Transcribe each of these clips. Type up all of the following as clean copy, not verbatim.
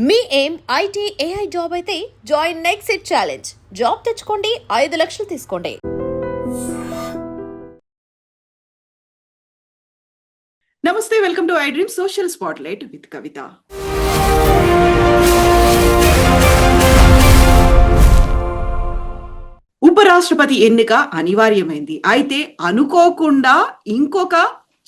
మీ ఏం IT AI job అయితే join next it challenge. Job తెచ్చుకోండి, 5 లక్షలు తీసుకోండి. నమస్తే, welcome to I dream social spotlight with Kavitha. ఉపరాష్ట్రపతి ఎన్నిక అనివార్యమైంది. అయితే అనుకోకుండా ఇంకొక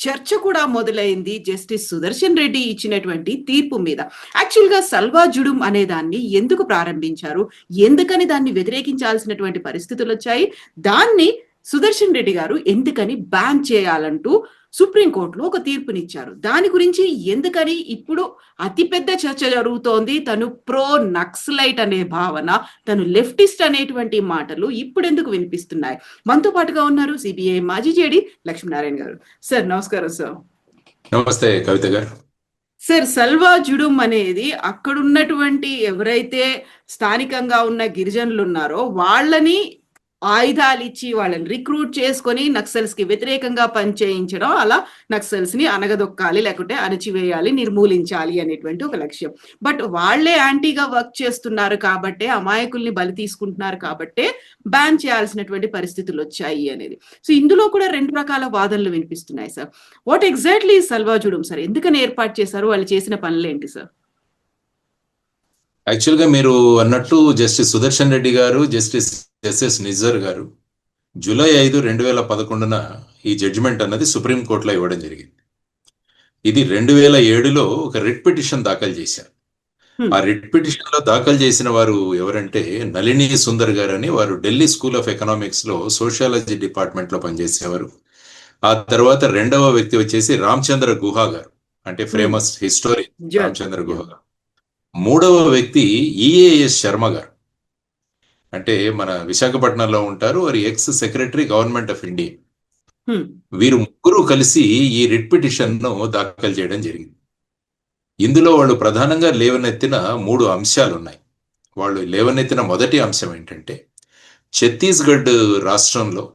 చర్చ కూడా మొదలైంది జస్టిస్ సుదర్శన్ రెడ్డి ఇచ్చినటువంటి తీర్పు మీద. యాక్చువల్ గా సల్వా జుడుం అనే దాన్ని ఎందుకు ప్రారంభించారు, ఎందుకని దాన్ని వ్యతిరేకించాల్సినటువంటి పరిస్థితులు వచ్చాయి, దాన్ని సుదర్శన్ రెడ్డి గారు ఎందుకని బ్యాన్ చేయాలంటూ సుప్రీంకోర్టులో ఒక తీర్పునిచ్చారు. దాని గురించి ఎందుకని ఇప్పుడు అతిపెద్ద చర్చ జరుగుతోంది. తను ప్రో నక్సలైట్ అనే భావన, తను లెఫ్టిస్ట్ అనేటువంటి మాటలు ఇప్పుడు ఎందుకు వినిపిస్తున్నాయి? మనతో పాటుగా ఉన్నారు సిబిఐ మాజీ జేడీ లక్ష్మీనారాయణ గారు. సార్ నమస్కారం. సార్ నమస్తే కవిత గారు. సార్, సల్వా జుడుం అనేది అక్కడున్నటువంటి ఎవరైతే స్థానికంగా ఉన్న గిరిజనులు ఉన్నారో వాళ్ళని ఆయుధాలు ఇచ్చి వాళ్ళని రిక్రూట్ చేసుకొని నక్సల్స్ కి వ్యతిరేకంగా పనిచేయించడం, అలా నక్సల్స్ ని అనగదొక్కాలి, లేకుంటే అణచివేయాలి, నిర్మూలించాలి అనేటువంటి ఒక లక్ష్యం. బట్ వాళ్లే యాంటీగా వర్క్ చేస్తున్నారు కాబట్టే, అమాయకుల్ని బలి తీసుకుంటున్నారు కాబట్టే బ్యాన్ చేయాల్సినటువంటి పరిస్థితులు వచ్చాయి అనేది. సో ఇందులో కూడా 2 రకాల వాదనలు వినిపిస్తున్నాయి సార్. వాట్ ఎగ్జాక్ట్లీ సల్వా జుడుం సార్? ఎందుకని ఏర్పాటు చేశారు? వాళ్ళు చేసిన పనులు ఏంటి సార్? యాక్చువల్గా మీరు అన్నట్టు జస్టిస్ సుదర్శన్ రెడ్డి గారు, జస్టిస్ ఎస్ఎస్ నిజర్ గారు జూలై 5, 2011 ఈ జడ్జిమెంట్ అన్నది సుప్రీంకోర్టులో ఇవ్వడం జరిగింది. ఇది 2007లో ఒక రిట్ పిటిషన్ దాఖలు చేశారు. ఆ రిట్ పిటిషన్ లో దాఖలు చేసిన వారు ఎవరంటే నళిని సుందర్ గారు అని, వారు ఢిల్లీ స్కూల్ ఆఫ్ ఎకనామిక్స్ లో సోషియాలజీ డిపార్ట్మెంట్ లో పనిచేసేవారు. ఆ తర్వాత రెండవ వ్యక్తి వచ్చేసి రామచంద్ర గుహా గారు, అంటే ఫేమస్ హిస్టోరియన్ రామచంద్ర గుహా గారు. మూడవ వ్యక్తి ఈఏఎస్ శర్మ గారు, అంటే మన విశాఖపట్నంలో ఉంటారు, వారి X secretary government of India. వీరు ముగ్గురు కలిసి ఈ రిట్ పిటిషన్ ను దాఖలు చేయడం జరిగింది. ఇందులో వాళ్ళు ప్రధానంగా లేవనెత్తిన 3 అంశాలు ఉన్నాయి. వాళ్ళు లేవనెత్తిన మొదటి అంశం ఏంటంటే, ఛత్తీస్గఢ్ రాష్ట్రంలో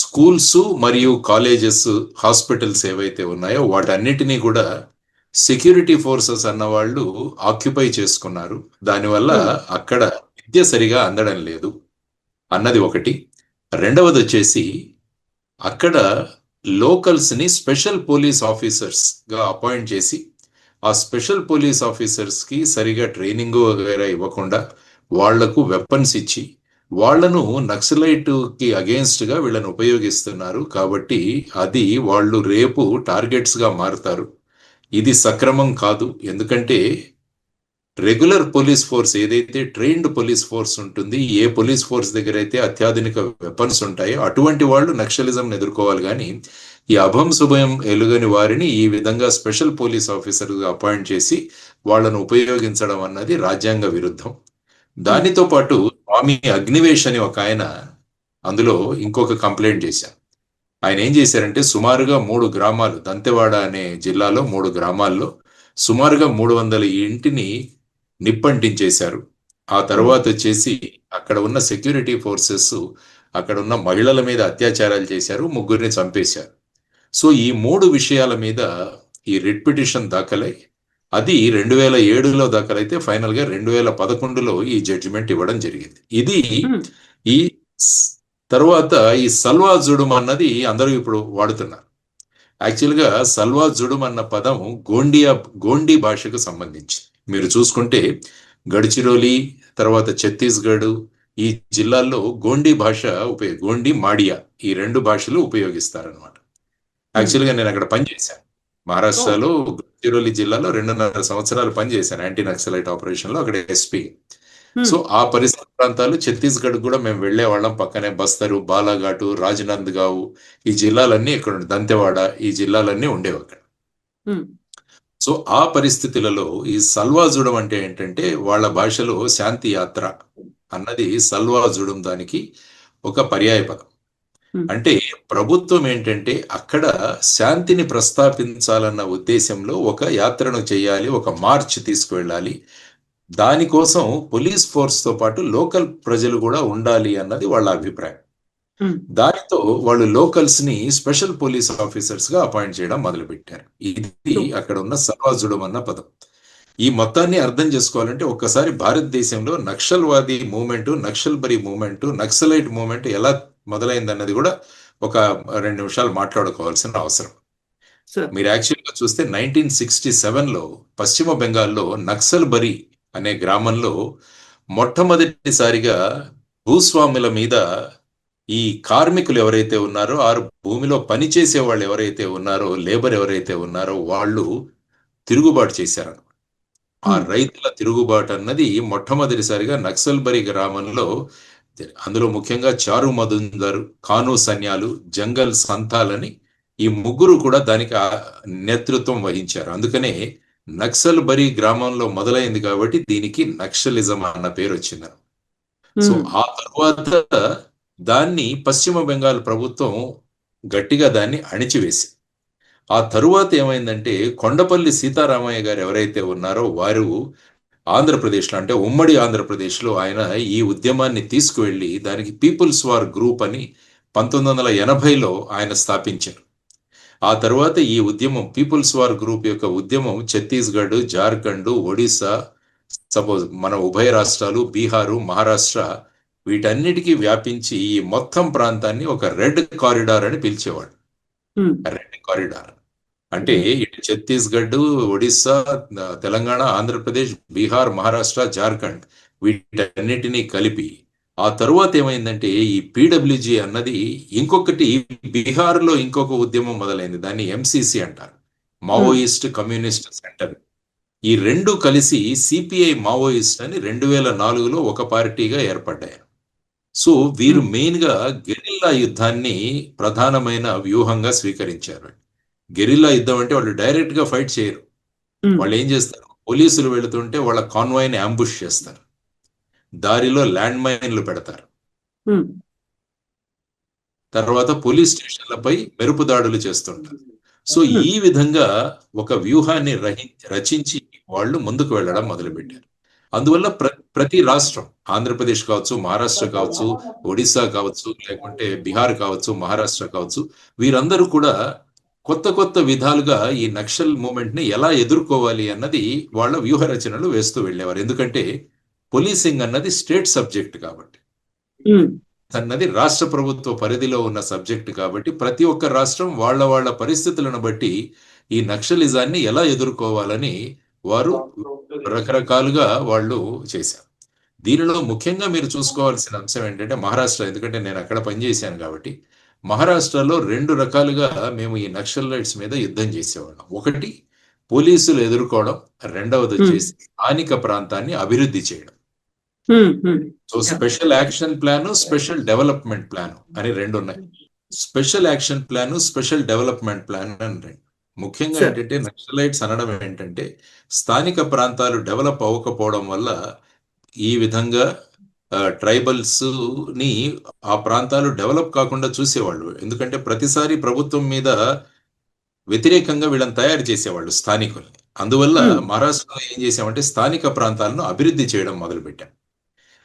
స్కూల్స్ మరియు కాలేజెస్, హాస్పిటల్స్ ఏవైతే ఉన్నాయో వాటన్నిటినీ కూడా సెక్యూరిటీ ఫోర్సెస్ అన్న వాళ్ళు ఆక్యుపై చేసుకున్నారు. దానివల్ల అక్కడ విద్య సరిగా అందడం లేదు అన్నది ఒకటి. రెండవది వచ్చేసి, అక్కడ లోకల్స్ ని స్పెషల్ పోలీస్ ఆఫీసర్స్ గా అపాయింట్ చేసి, ఆ స్పెషల్ పోలీస్ ఆఫీసర్స్ కి సరిగా ట్రైనింగ్ వగైరా ఇవ్వకుండా వాళ్లకు వెపన్స్ ఇచ్చి వాళ్లను నక్సలైట్ కి అగేన్స్ట్ గా వీళ్ళని ఉపయోగిస్తున్నారు. కాబట్టి అది వాళ్ళు రేపు టార్గెట్స్ గా మారుతారు. ఇది సక్రమం కాదు. ఎందుకంటే రెగ్యులర్ పోలీస్ ఫోర్స్ ఏదైతే ట్రైన్డ్ పోలీస్ ఫోర్స్ ఉంటుంది, ఏ పోలీస్ ఫోర్స్ దగ్గర అయితే అత్యాధునిక వెపన్స్ ఉంటాయో అటువంటి వాళ్ళు నక్సలిజం ఎదుర్కోవాలి. కానీ ఈ అభం శుభయం ఎలుగని వారిని ఈ విధంగా స్పెషల్ పోలీస్ ఆఫీసర్గా అపాయింట్ చేసి వాళ్ళను ఉపయోగించడం అన్నది రాజ్యాంగ విరుద్ధం. దానితో పాటు స్వామి అగ్నివేష్ అని ఒక ఆయన అందులో ఇంకొక కంప్లైంట్ చేశారు. ఆయన ఏం చేశారంటే, సుమారుగా 3 గ్రామాలు, దంతెవాడ అనే జిల్లాలో 3 గ్రామాల్లో సుమారుగా 300 ఇంటిని నిప్పంటించేశారు. ఆ తర్వాత వచ్చేసి అక్కడ ఉన్న సెక్యూరిటీ ఫోర్సెస్ అక్కడ ఉన్న మహిళల మీద అత్యాచారాలు చేశారు, 3గురిని చంపేశారు. సో ఈ 3 విషయాల మీద ఈ రిట్ పిటిషన్ దాఖలై, అది 2007లో దాఖలైతే ఫైనల్ గా 2011లో ఈ జడ్జిమెంట్ ఇవ్వడం జరిగింది. ఇది ఈ తర్వాత ఈ సల్వా జుడుం అన్నది అందరూ ఇప్పుడు వాడుతున్నారు. యాక్చువల్గా సల్వా జుడుం అన్న పదం గోండీ భాషకు సంబంధించి. మీరు చూసుకుంటే గడ్చిరోలి, తర్వాత ఛత్తీస్గఢ్, ఈ జిల్లాల్లో గోండీ భాష గోండీ మాడియా, ఈ 2 భాషలు ఉపయోగిస్తారనమాట. యాక్చువల్గా నేను అక్కడ పనిచేశాను. మహారాష్ట్రలో గడ్చిరోలి జిల్లాలో 2.5 సంవత్సరాలు పనిచేశాను యాంటీ నక్సలైట్ ఆపరేషన్ లో, అక్కడ ఎస్పీ. సో ఆ పరిసర ప్రాంతాలు ఛత్తీస్గఢ్ కూడా మేము వెళ్లే వాళ్ళం. పక్కనే బస్తరు, బాలాఘాటు, రాజ్నంద్గావ్, ఈ జిల్లాలన్నీ ఇక్కడ, దంతెవాడ, ఈ జిల్లాలన్నీ ఉండేవి అక్కడ. సో ఆ పరిస్థితులలో ఈ సల్వా జుడం అంటే ఏంటంటే, వాళ్ళ భాషలో శాంతి యాత్ర అన్నది సల్వా జుడం దానికి ఒక పర్యాయ పదం. అంటే ప్రభుత్వం ఏంటంటే అక్కడ శాంతిని ప్రస్తావించాలన్న ఉద్దేశంలో ఒక యాత్రను చేయాలి, ఒక మార్చ్ తీసుకువెళ్ళాలి. దానికోసం పోలీస్ ఫోర్స్ తో పాటు లోకల్ ప్రజలు కూడా ఉండాలి అన్నది వాళ్ళ అభిప్రాయం. దానితో వాళ్ళు లోకల్స్ ని స్పెషల్ పోలీస్ ఆఫీసర్స్ గా అపాయింట్ చేయడం మొదలుపెట్టారు. ఇది అక్కడ ఉన్న సల్వా జుడం అన్న పదం. ఈ మొత్తాన్ని అర్థం చేసుకోవాలంటే ఒక్కసారి భారతదేశంలో Naxalwadi movement, Naxalbari movement, Naxalite movement ఎలా మొదలైందన్నది కూడా ఒక 2 నిమిషాలు మాట్లాడుకోవాల్సిన అవసరం. సార్ మీరు యాక్చువల్గా చూస్తే 1967లో పశ్చిమ బెంగాల్లో నక్సల్బరీ అనే గ్రామంలో మొట్టమొదటిసారిగా భూస్వాముల మీద ఈ కార్మికులు ఎవరైతే ఉన్నారో, ఆ భూమిలో పనిచేసే వాళ్ళు ఎవరైతే ఉన్నారో, లేబర్ ఎవరైతే ఉన్నారో వాళ్ళు తిరుగుబాటు చేశారు. ఆ రైతుల తిరుగుబాటు అన్నది మొట్టమొదటిసారిగా నక్సల్బరీ గ్రామంలో, అందులో ముఖ్యంగా చారు మధుందర్, కాను సన్యాలు, జంగల్ సంతాలని ఈ ముగ్గురు కూడా దానికి నేతృత్వం వహించారు. అందుకనే నక్సల్బరీ గ్రామంలో మొదలైంది కాబట్టి దీనికి నక్సలిజం అన్న పేరు వచ్చింది. సో ఆ తర్వాత దాన్ని పశ్చిమ బెంగాల్ ప్రభుత్వం గట్టిగా దాన్ని అణిచివేసి, ఆ తరువాత ఏమైందంటే కొండపల్లి సీతారామయ్య గారు ఎవరైతే ఉన్నారో వారు ఆంధ్రప్రదేశ్లో, అంటే ఉమ్మడి ఆంధ్రప్రదేశ్లో ఆయన ఈ ఉద్యమాన్ని తీసుకువెళ్ళి దానికి పీపుల్స్ వార్ గ్రూప్ అని 1980లో ఆయన స్థాపించారు. ఆ తర్వాత ఈ ఉద్యమం, పీపుల్స్ వార్ గ్రూప్ యొక్క ఉద్యమం ఛత్తీస్గఢ్, జార్ఖండ్, ఒడిస్సా, సపోజ్ మన ఉభయ రాష్ట్రాలు, బీహారు, మహారాష్ట్ర వీటన్నిటికీ వ్యాపించి ఈ మొత్తం ప్రాంతాన్ని ఒక రెడ్ కారిడార్ అని పిలిచేవాడు. రెడ్ కారిడార్ అంటే ఇటు ఛత్తీస్గఢ్, ఒడిస్సా, తెలంగాణ, ఆంధ్రప్రదేశ్, బీహార్, మహారాష్ట్ర, జార్ఖండ్ వీటన్నిటినీ కలిపి, ఆ తరువాత ఏమైందంటే ఈ పీడబ్ల్యూజీ అన్నది ఇంకొకటి, బీహార్లో ఇంకొక ఉద్యమం మొదలైంది, దాన్ని ఎంసీసీ అంటారు, మావోయిస్ట్ కమ్యూనిస్ట్ సెంటర్. ఈ రెండు కలిసి సిపిఐ మావోయిస్ట్ అని 2004లో ఒక పార్టీగా ఏర్పడ్డాయి. సో వీరు మెయిన్ గా గెరిల్లా యుద్ధాన్ని ప్రధానమైన వ్యూహంగా స్వీకరించారు. గెరిల్లా యుద్ధం అంటే వాళ్ళు డైరెక్ట్ గా ఫైట్ చేయరు. వాళ్ళు ఏం చేస్తారు, పోలీసులు వెళుతుంటే వాళ్ళ కాన్వాయ్ని అంబుష్ చేస్తారు, దారిలో ల్యాండ్ మైన్లు పెడతారు, తర్వాత పోలీస్ స్టేషన్లపై మెరుపు దాడులు చేస్తుంటారు. సో ఈ విధంగా ఒక వ్యూహాన్ని రచించి వాళ్ళు ముందుకు వెళ్ళడం మొదలుపెట్టారు. అందువల్ల ప్రతి రాష్ట్రం, ఆంధ్రప్రదేశ్ కావచ్చు, మహారాష్ట్ర కావచ్చు, ఒడిస్సా కావచ్చు, లేకుంటే బీహార్ కావచ్చు, మహారాష్ట్ర కావచ్చు, వీరందరూ కూడా కొత్త కొత్త విధాలుగా ఈ నక్సల్ మూమెంట్ ని ఎలా ఎదుర్కోవాలి అన్నది వాళ్ళ వ్యూహ రచనలు వేస్తూ వెళ్ళేవారు. ఎందుకంటే పోలీసింగ్ అన్నది స్టేట్ సబ్జెక్ట్ కాబట్టి, అన్నది రాష్ట్ర ప్రభుత్వ పరిధిలో ఉన్న సబ్జెక్ట్ కాబట్టి, ప్రతి ఒక్క రాష్ట్రం వాళ్ళ పరిస్థితులను బట్టి ఈ నక్సలిజాన్ని ఎలా ఎదుర్కోవాలని వారు రకరకాలుగా వాళ్ళు చేశారు. దీనిలో ముఖ్యంగా మీరు చూసుకోవాల్సిన అంశం ఏంటంటే మహారాష్ట్ర, ఎందుకంటే నేను అక్కడ పనిచేశాను కాబట్టి, మహారాష్ట్రలో 2 రకాలుగా మేము ఈ నక్సలైట్స్ మీద యుద్ధం చేసేవాళ్ళం. ఒకటి పోలీసులు ఎదుర్కోవడం, రెండవది వచ్చేసి స్థానిక ప్రాంతాన్ని అభివృద్ధి చేయడం. So special action plan, special development plan అని 2 ఉన్నాయి. Special action plan, special development plan అని 2. ముఖ్యంగా ఏంటంటే నక్సలైట్స్ అనడం ఏంటంటే స్థానిక ప్రాంతాలు డెవలప్ అవ్వకపోవడం వల్ల ఈ విధంగా ట్రైబల్స్ ని ఆ ప్రాంతాలు డెవలప్ కాకుండా చూసేవాళ్ళు. ఎందుకంటే ప్రతిసారి ప్రభుత్వం మీద వ్యతిరేకంగా వీళ్ళని తయారు చేసేవాళ్ళు స్థానికుల్ని. అందువల్ల మహారాష్ట్రలో ఏం చేసామంటే స్థానిక ప్రాంతాలను అభివృద్ధి చేయడం మొదలుపెట్టాం.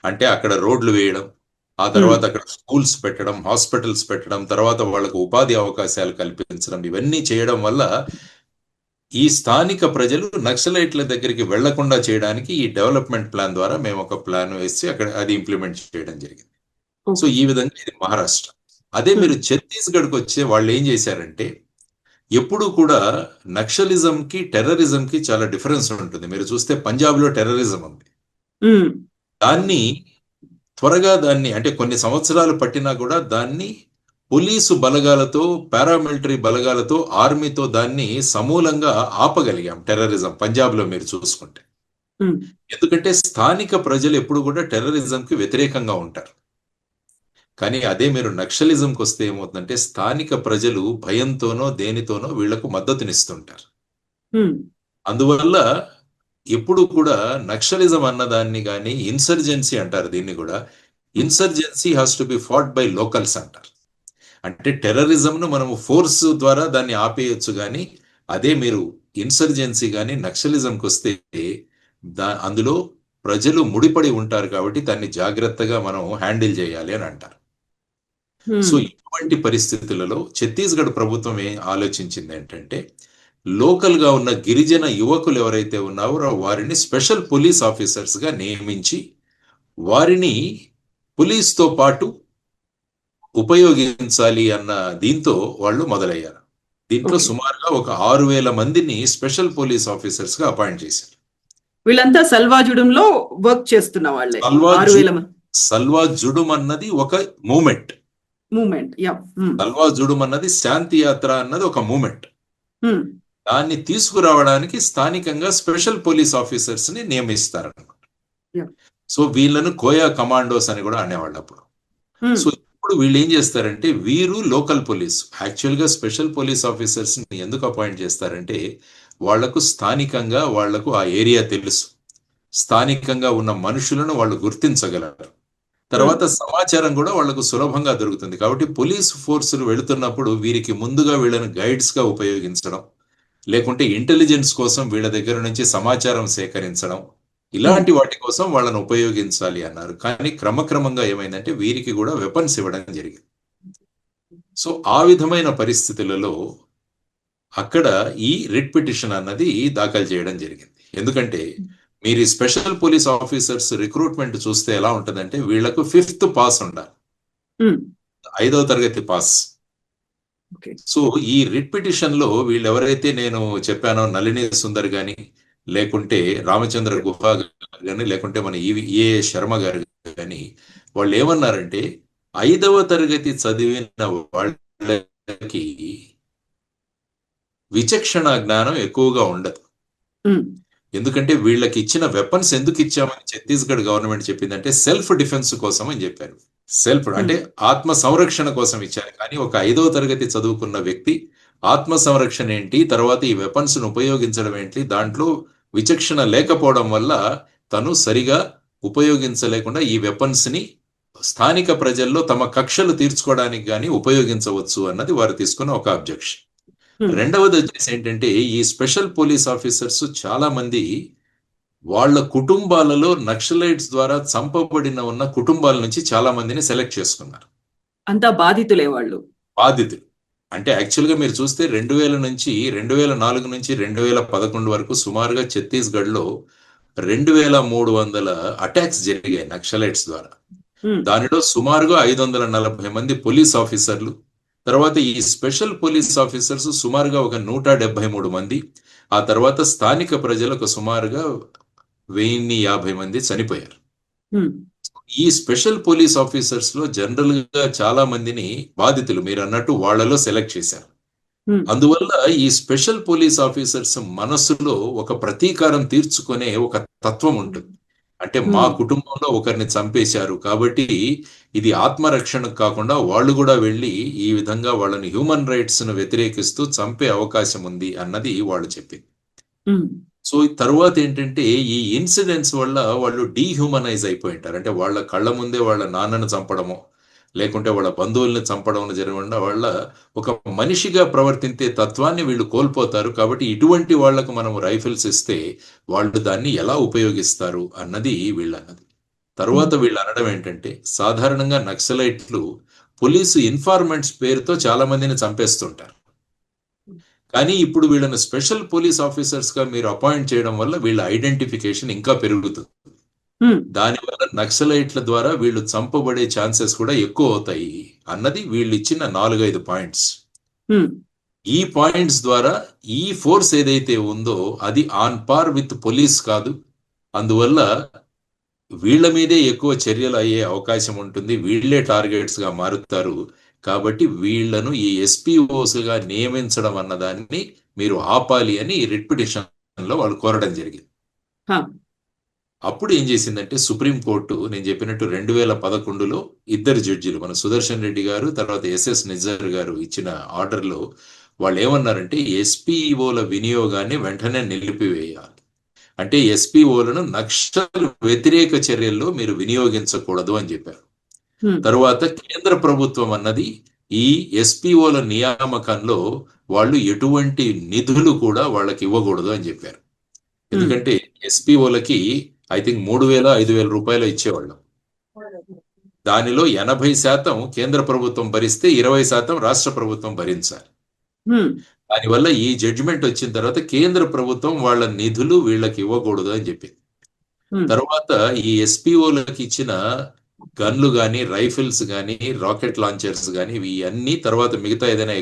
అంటే అక్కడ రోడ్లు వేయడం, ఆ తర్వాత అక్కడ స్కూల్స్ పెట్టడం, హాస్పిటల్స్ పెట్టడం, తర్వాత వాళ్ళకు ఉపాధి అవకాశాలు కల్పించడం, ఇవన్నీ చేయడం వల్ల ఈ స్థానిక ప్రజలు నక్సలైట్ల దగ్గరికి వెళ్లకుండా చేయడానికి ఈ డెవలప్మెంట్ ప్లాన్ ద్వారా మేము ఒక ప్లాన్ వేసి అక్కడ అది ఇంప్లిమెంట్ చేయడం జరిగింది. సో ఈ విధంగా ఇది మహారాష్ట్ర. అదే మీరు ఛత్తీస్గఢ్కి వచ్చే వాళ్ళు ఏం చేశారంటే, ఎప్పుడు కూడా నక్సలిజం కి టెర్రరిజం కి చాలా డిఫరెన్స్ ఉంటుంది. మీరు చూస్తే పంజాబ్ లో టెర్రరిజం ఉంది, దాన్ని త్వరగా అంటే కొన్ని సంవత్సరాలు పట్టినా కూడా దాన్ని పోలీసు బలగాలతో, పారామిలిటరీ బలగాలతో, ఆర్మీతో దాన్ని సమూలంగా ఆపగలిగాం టెర్రరిజం పంజాబ్ లో మీరు చూసుకుంటే. ఎందుకంటే స్థానిక ప్రజలు ఎప్పుడు కూడా టెర్రరిజంకి వ్యతిరేకంగా ఉంటారు. కానీ అదే మీరు నక్సలిజంకి వస్తే ఏమవుతుందంటే స్థానిక ప్రజలు భయంతోనో దేనితోనో వీళ్లకు మద్దతునిస్తుంటారు. అందువల్ల ఎప్పుడు కూడా నక్సలిజం అన్నదాన్ని కానీ ఇన్సర్జెన్సీ అంటారు, దీన్ని కూడా insurgency has to be fought by locals అంటారు. అంటే టెర్రరిజంను మనము ఫోర్స్ ద్వారా దాన్ని ఆపేయచ్చు, కానీ అదే మీరు ఇన్సర్జెన్సీ కానీ నక్సలిజంకి వస్తే అందులో ప్రజలు ముడిపడి ఉంటారు కాబట్టి దాన్ని జాగ్రత్తగా మనం హ్యాండిల్ చేయాలి అని అంటారు. సో ఇటువంటి పరిస్థితులలో ఛత్తీస్గఢ్ ప్రభుత్వం ఏం ఆలోచించింది ఏంటంటే, లోకల్ గా ఉన్న గిరిజన యువకులు ఎవరైతే ఉన్నారో వారిని స్పెషల్ పోలీస్ ఆఫీసర్స్ గా నియమించి వారిని పోలీస్తో పాటు ఉపయోగించాలి అన్న దీంతో వాళ్ళు మొదలయ్యారు. దీంట్లో ఓకే. సుమారుగా ఒక 6,000 మందిని స్పెషల్ పోలీస్ ఆఫీసర్స్ గా అపాయింట్ చేశారు. వీళ్ళంతా సల్వాజుడంలో వర్క్ చేస్తున్న వాళ్ళే. సల్వా 6,000 మంది సల్వా జుడుం అన్నది ఒక మూమెంట్. మూమెంట్. యా. సల్వా జుడుం అన్నది శాంతి యాత్ర అన్నది ఒక మూమెంట్. దాన్ని తీసుకురావడానికి స్థానికంగా స్పెషల్ పోలీస్ ఆఫీసర్స్ ని నియమిస్తారన్నమాట. Yeah. సో వీళ్ళను కోయా కమాండోస్ అని కూడా అనేవాళ్ళు అప్పుడు. సో ఇప్పుడు వీళ్ళు ఏం చేస్తారంటే వీరు లోకల్ పోలీస్. యాక్చువల్ గా స్పెషల్ పోలీస్ ఆఫీసర్స్ ని ఎందుకు అపాయింట్ చేస్తారంటే వాళ్లకు స్థానికంగా వాళ్లకు ఆ ఏరియా తెలుసు, స్థానికంగా ఉన్న మనుషులను వాళ్ళు గుర్తించగలరు, తర్వాత సమాచారం కూడా వాళ్లకు సులభంగా దొరుకుతుంది. కాబట్టి పోలీస్ ఫోర్సులు వెళుతున్నప్పుడు వీరికి ముందుగా వీళ్ళని గైడ్స్ గా ఉపయోగించడం, లేకుంటే ఇంటెలిజెన్స్ కోసం వీళ్ళ దగ్గర నుంచి సమాచారం సేకరించడం, ఇలాంటి వాటి కోసం వాళ్ళని ఉపయోగించాలి అన్నారు. కానీ క్రమక్రమంగా ఏమైందంటే వీరికి కూడా వెపన్స్ ఇవ్వడం జరిగింది. సో ఆ విధమైన పరిస్థితులలో అక్కడ ఈ రిట్ పిటిషన్ అన్నది దాఖలు చేయడం జరిగింది. ఎందుకంటే మీరు ఈ స్పెషల్ పోలీస్ ఆఫీసర్స్ రిక్రూట్మెంట్ చూస్తే ఎలా ఉంటుందంటే వీళ్లకు 5th పాస్ ఉండాలి, 5వ తరగతి పాస్. సో ఈ రిట్ పిటిషన్ లో వీళ్ళు ఎవరైతే నేను చెప్పానో నళిని సుందర్ గాని, లేకుంటే రామచంద్ర గుహ గాని, లేకుంటే మన ఏ శర్మ గారు గాని, వాళ్ళు ఏమన్నారంటే 5వ తరగతి చదివిన వాళ్ళకి విచక్షణ జ్ఞానం ఎక్కువగా ఉండదు. ఎందుకంటే వీళ్ళకి ఇచ్చిన వెపన్స్ ఎందుకు ఇచ్చామని ఛత్తీస్గఢ్ గవర్నమెంట్ చెప్పిందంటే సెల్ఫ్ డిఫెన్స్ కోసం అని చెప్పారు. సెల్ఫ్ అంటే ఆత్మ సంరక్షణ కోసం ఇచ్చారు. కానీ ఒక 5వ తరగతి చదువుకున్న వ్యక్తి ఆత్మ సంరక్షణ ఏంటి, తర్వాత ఈ వెపన్స్ ను ఉపయోగించడం ఏంటి, దాంట్లో విచక్షణ లేకపోవడం వల్ల తను సరిగా ఉపయోగించలేకుండా ఈ వెపన్స్ ని స్థానిక ప్రజల్లో తమ కక్షలు తీర్చుకోవడానికి గాని ఉపయోగించవచ్చు అన్నది వారు తీసుకున్న ఒక అబ్జెక్షన్. రెండవది వచ్చేసి ఏంటంటే ఈ స్పెషల్ పోలీస్ ఆఫీసర్స్ చాలా మంది వాళ్ళ కుటుంబాలలో నక్సలైట్స్ ద్వారా చంపబడిన ఉన్న కుటుంబాల నుంచి చాలా మందిని సెలెక్ట్ చేసుకున్నారు. అంతా బాధితులే వాళ్ళు. బాధితులు అంటే యాక్చువల్గా మీరు చూస్తే 2000 నుంచి 2004 నుంచి 2011 వరకు సుమారుగా ఛత్తీస్గఢ్ లో 2300 అటాక్స్ జరిగాయి నక్సలైట్స్ ద్వారా. దానిలో సుమారుగా 540 మంది పోలీస్ ఆఫీసర్లు, తర్వాత ఈ స్పెషల్ పోలీస్ ఆఫీసర్స్ సుమారుగా ఒక 173 మంది, ఆ తర్వాత స్థానిక ప్రజలకు సుమారుగా 1050 మంది చనిపోయారు. ఈ స్పెషల్ పోలీస్ ఆఫీసర్స్ లో జనరల్ గా చాలా మందిని బాధితులు మీరు అన్నట్టు వాళ్లలో సెలెక్ట్ చేశారు. అందువల్ల ఈ స్పెషల్ పోలీస్ ఆఫీసర్స్ మనస్సులో ఒక ప్రతీకారం తీర్చుకునే ఒక తత్వం ఉంటుంది. అంటే మా కుటుంబంలో ఒకరిని చంపేశారు కాబట్టి ఇది ఆత్మరక్షణ కాకుండా వాళ్ళు కూడా వెళ్ళి ఈ విధంగా వాళ్ళని హ్యూమన్ రైట్స్ ను వ్యతిరేకిస్తూ చంపే అవకాశం ఉంది అన్నది వాళ్ళు చెప్పింది. సో తర్వాత ఏంటంటే ఈ ఇన్సిడెంట్స్ వల్ల వాళ్ళు డీహ్యూమనైజ్ అయిపోయి ఉంటారు. అంటే వాళ్ళ కళ్ళ ముందే వాళ్ళ నాన్నను చంపడము, లేకుంటే వాళ్ళ బంధువుల్ని చంపడం జరగకుండా వాళ్ళ ఒక మనిషిగా ప్రవర్తించే తత్వాన్ని వీళ్ళు కోల్పోతారు. కాబట్టి ఇటువంటి వాళ్లకు మనం రైఫిల్స్ ఇస్తే వాళ్ళు దాన్ని ఎలా ఉపయోగిస్తారు అన్నది వీళ్ళన్నది. తర్వాత వీళ్ళు అనడం ఏంటంటే సాధారణంగా నక్సలైట్లు పోలీసు ఇన్ఫార్మెంట్స్ పేరుతో చాలా మందిని చంపేస్తుంటారు. కానీ ఇప్పుడు వీళ్ళని స్పెషల్ పోలీస్ ఆఫీసర్స్ గా మీరు అపాయింట్ చేయడం వల్ల వీళ్ళ ఐడెంటిఫికేషన్ ఇంకా పెరుగుతుంది. దానివల్ల నక్సలైట్ల ద్వారా వీళ్ళు చంపబడే ఛాన్సెస్ కూడా ఎక్కువ అవుతాయి అన్నది వీళ్ళు ఇచ్చిన 4-5 పాయింట్స్. ఈ పాయింట్స్ ద్వారా ఈ ఫోర్స్ ఏదైతే ఉందో అది ఆన్ పార్ విత్ పోలీస్ కాదు. అందువల్ల వీళ్ళ మీదే ఎక్కువ చర్యలు అయ్యే అవకాశం ఉంటుంది, వీళ్లే టార్గెట్స్ గా మారుతారు. కాబట్టి వీళ్లను ఈ ఎస్పీఓస్ గా నియమించడం అన్నదాన్ని మీరు ఆపాలి అని రిట్ పిటిషన్ లో వాళ్ళు కోరడం జరిగింది. అప్పుడు ఏం చేసిందంటే సుప్రీంకోర్టు నేను చెప్పినట్టు 2011లో 2 జడ్జిలు మన సుదర్శన్ రెడ్డి గారు తర్వాత ఎస్ఎస్ నిజర్ గారు ఇచ్చిన ఆర్డర్లో వాళ్ళు ఏమన్నారంటే ఎస్పీఓల వినియోగాన్ని వెంటనే నిలిపివేయాలి. అంటే ఎస్పీఓలను నక్సల్ వ్యతిరేక చర్యల్లో మీరు వినియోగించకూడదు అని చెప్పారు. తరువాత కేంద్ర ప్రభుత్వం అన్నది ఈ ఎస్పీఓల నియామకంలో వాళ్ళు ఎటువంటి నిధులు కూడా వాళ్ళకి ఇవ్వకూడదు అని చెప్పారు. ఎందుకంటే ఎస్పీఓలకి ఐ థింక్ 3,000-5,000 రూపాయలు ఇచ్చేవాళ్ళం. దానిలో 80% కేంద్ర ప్రభుత్వం భరిస్తే 20% రాష్ట్ర ప్రభుత్వం భరించాలి. దానివల్ల ఈ జడ్జిమెంట్ వచ్చిన తర్వాత కేంద్ర ప్రభుత్వం వాళ్ళ నిధులు వీళ్ళకి ఇవ్వకూడదు అని చెప్పింది. ఉమ్, తర్వాత ఈ ఎస్పీఓలకు ఇచ్చిన గన్లు కానీ, రైఫిల్స్ కానీ, రాకెట్ లాంచర్స్ కానీ, ఇవి అన్ని తర్వాత మిగతా ఏదైనా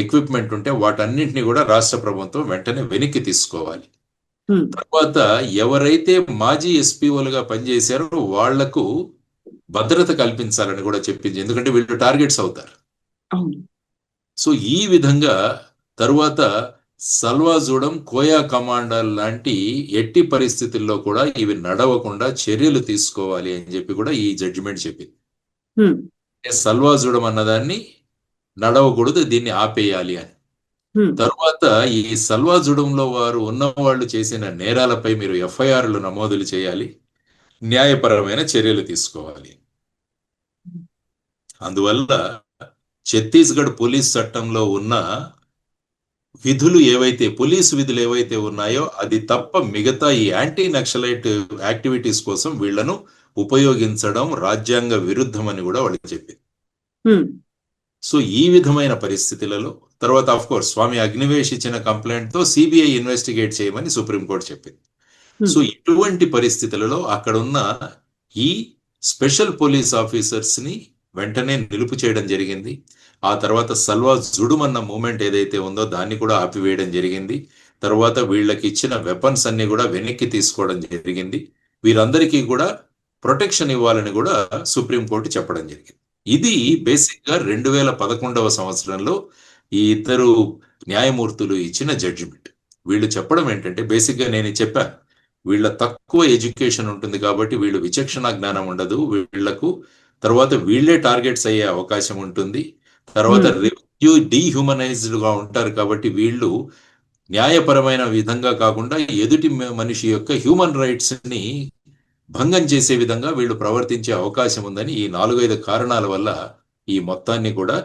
ఎక్విప్మెంట్ ఉంటే వాటన్నింటినీ కూడా రాష్ట్ర ప్రభుత్వం వెంటనే వెనక్కి తీసుకోవాలి. ఉమ్, తర్వాత ఎవరైతే మాజీ ఎస్పీఓలుగా పనిచేశారో వాళ్లకు భద్రత కల్పించాలని కూడా చెప్పింది, ఎందుకంటే వీళ్ళు టార్గెట్స్ అవుతారు. అవును. సో ఈ విధంగా తరువాత సల్వాజూడం, కోయా కమాండర్ లాంటి ఎట్టి పరిస్థితుల్లో కూడా ఇవి నడవకుండా చర్యలు తీసుకోవాలి అని చెప్పి కూడా ఈ జడ్జిమెంట్ చెప్పింది. ఉమ్, సల్వాజూడం అన్నదాన్ని నడవకూడదు, దీన్ని ఆపేయాలి అని. ఉమ్, తరువాత ఈ సల్వాజుడంలో వారు ఉన్నవాళ్ళు చేసిన నేరాలపై మీరు ఎఫ్ఐఆర్లు నమోదులు చేయాలి, న్యాయపరమైన చర్యలు తీసుకోవాలి. అందువల్ల ఛత్తీస్గఢ్ పోలీస్ చట్టంలో ఉన్న పోలీసు విధులు ఏవైతే ఉన్నాయో అది తప్ప మిగతా ఈ యాంటీ నక్సలైట్ యాక్టివిటీస్ కోసం వీళ్లను ఉపయోగించడం రాజ్యాంగ విరుద్ధమని కూడా వాళ్ళు చెప్పింది. ఉమ్, సో ఈ విధమైన పరిస్థితులలో తర్వాత ఆఫ్ కోర్స్ స్వామి అగ్నివేష్ ఇచ్చిన కంప్లైంట్ తో సిబిఐ ఇన్వెస్టిగేట్ చేయమని సుప్రీంకోర్టు చెప్పింది. సో ఇటువంటి పరిస్థితులలో అక్కడున్న ఈ స్పెషల్ పోలీస్ ఆఫీసర్స్ ని వెంటనే నిలుపు చేయడం జరిగింది. ఆ తర్వాత సల్వా జుడుమ్ అన్న మూమెంట్ ఏదైతే ఉందో దాన్ని కూడా ఆపివేయడం జరిగింది. తర్వాత వీళ్ళకి ఇచ్చిన వెపన్స్ అన్ని కూడా వెనక్కి తీసుకోవడం జరిగింది. వీరందరికీ కూడా ప్రొటెక్షన్ ఇవ్వాలని కూడా సుప్రీంకోర్టు చెప్పడం జరిగింది. ఇది బేసిక్ గా 2011 సంవత్సరంలో ఈ ఇద్దరు న్యాయమూర్తులు ఇచ్చిన జడ్జిమెంట్. వీళ్ళు చెప్పడం ఏంటంటే బేసిక్ గా నేను చెప్పాను, వీళ్ళ తక్కువ ఎడ్యుకేషన్ ఉంటుంది కాబట్టి వీళ్ళు విచక్షణ జ్ఞానం ఉండదు వీళ్లకు, తర్వాత వీళ్లే టార్గెట్స్ అయ్యే అవకాశం ఉంటుంది, తర్వాత డీహ్యూమనైజ్డ్ గా ఉంటారు కాబట్టి వీళ్ళు న్యాయపరమైన విధంగా కాకుండా ఎదుటి మనిషి యొక్క హ్యూమన్ రైట్స్ ని భంగం చేసే విధంగా వీళ్ళు ప్రవర్తించే అవకాశం ఉందని ఈ 4-5 కారణాల వల్ల ఈ మొత్తాన్ని కూడా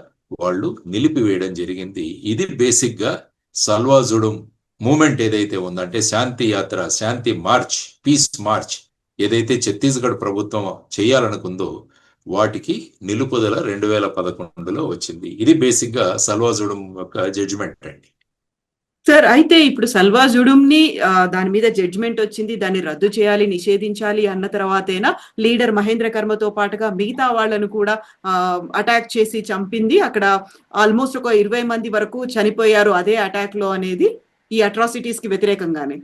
వాళ్ళు నిలిపివేయడం జరిగింది. ఇది బేసిక్ గా సల్వాజుడుం మూమెంట్ ఏదైతే ఉందంటే శాంతి యాత్ర, శాంతి మార్చ్, పీస్ మార్చ్ ఏదైతే ఛత్తీస్గఢ్ ప్రభుత్వం చేయాలనుకుందో వాటికి నిలుపుదల 2011లో వచ్చింది. ఇది బేసిక్ గా సల్వాజుడుం యొక్క జడ్జిమెంట్ అండి. సార్, అయితే ఇప్పుడు సల్వా జుడుమ్ని దాని మీద జడ్జిమెంట్ వచ్చింది, దాన్ని రద్దు చేయాలి, నిషేధించాలి అన్న తర్వాతేనా లీడర్ మహేంద్ర కర్మతో పాటుగా మిగతా వాళ్ళను కూడా అటాక్ చేసి చంపింది? అక్కడ ఆల్మోస్ట్ ఒక 20 మంది వరకు చనిపోయారు అదే అటాక్ లో అనేది ఈ అట్రాసిటీస్ కి వ్యతిరేకంగానే.